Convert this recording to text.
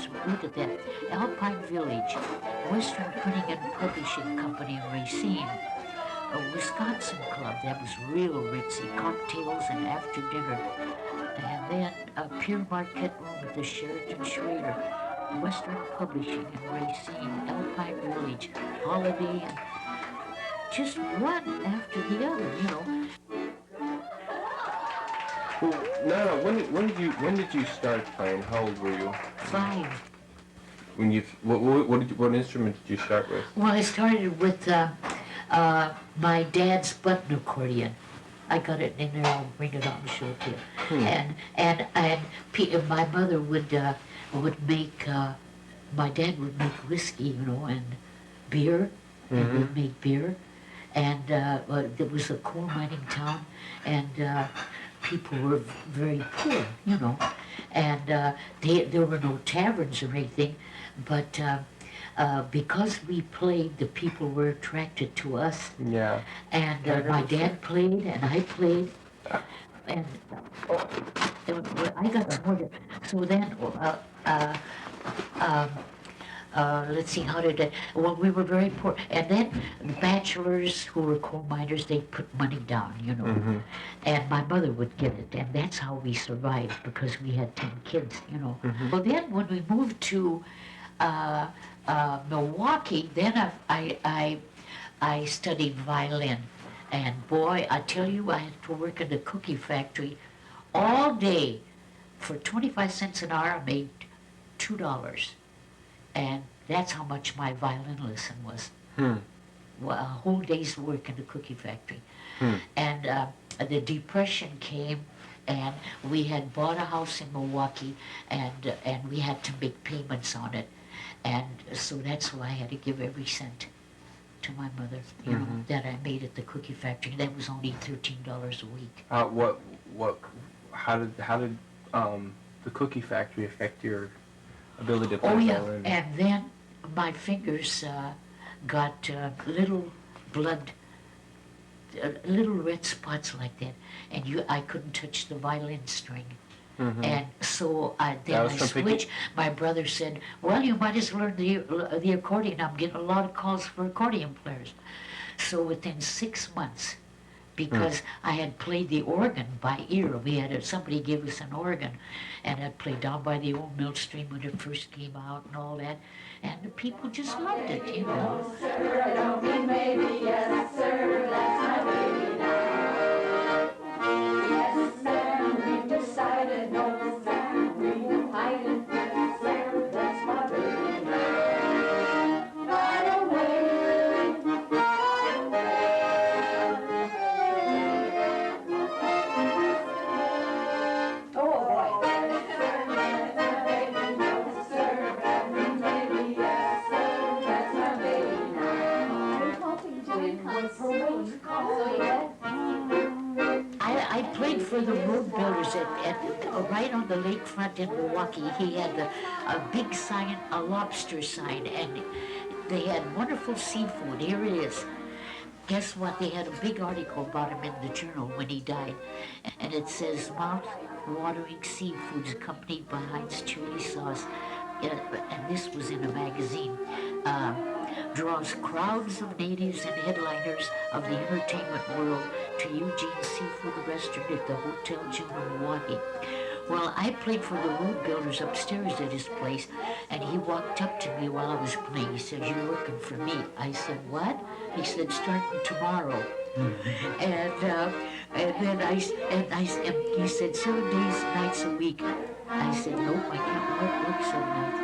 Oops, look at that. Alpine Village, Western Printing and Publishing Company in Racine. A Wisconsin club that was real ritzy, cocktails and after dinner. And then a Pier Marquette room at the Sheraton Schrader, Western Publishing in Racine, Alpine Village, Holiday, and just one after the other, you know. Well, Nana, when did you start playing? How old were you? 5. When you what instrument did you start with? Well, I started with my dad's button accordion. I got it in there. I'll bring it out and show it to you. And my mother would make. My dad would make whiskey, you know, and beer, and would make beer, and it was a coal mining town, and people were very poor, you know, and there were no taverns or anything, but because we played, the people were attracted to us. Yeah. And my dad played, and I played, and I got some more. So then, let's see, how did it, well, we were very poor. And then the bachelors who were coal miners, they put money down, you know. And my mother would get it, and that's how we survived, because we had 10 kids, you know. Well, then when we moved to Milwaukee, then I studied violin. And boy, I tell you, I had to work in the cookie factory all day. For 25 cents an hour, I made $2. And that's how much my violin lesson was. Well, a whole day's work in the cookie factory. And the Depression came, and we had bought a house in Milwaukee, and we had to make payments on it. And so that's why I had to give every cent to my mother, you know, that I made at the cookie factory. That was only $13 a week. How did the cookie factory affect your ability to play violin? And then my fingers got little red spots like that, and I couldn't touch the violin string. And so I switched. My brother said, well, you might as well learn the accordion. I'm getting a lot of calls for accordion players. So within 6 months, because I had played the organ by ear. Somebody gave us an organ, and I'd play Down by the Old Mill Stream when it first came out and all that, and the people just loved it, you know. Yes, sir, I don't mean maybe, yes, sir, that's my baby now. Yes, ma'am, we've decided, no, ma'am, we hide it, yes, sir, that's my baby now. Right away. I played for the road builders right on the lakefront in Milwaukee. He had a big sign, a lobster sign, and they had wonderful seafood. Here it is. Guess what? They had a big article about him in the journal when he died, and it says, mouth-watering seafoods accompanied by Heinz chili sauce. And this was in a magazine. Draws crowds of natives and headliners of the entertainment world to Eugene's seafood restaurant at the Hotel June in Milwaukee. Well, I played for the road builders upstairs at his place, and he walked up to me while I was playing. He said, you're working for me. I said, what? He said, starting tomorrow. And then he said, 7 days, nights a week. I said, nope, I can't work 7 nights.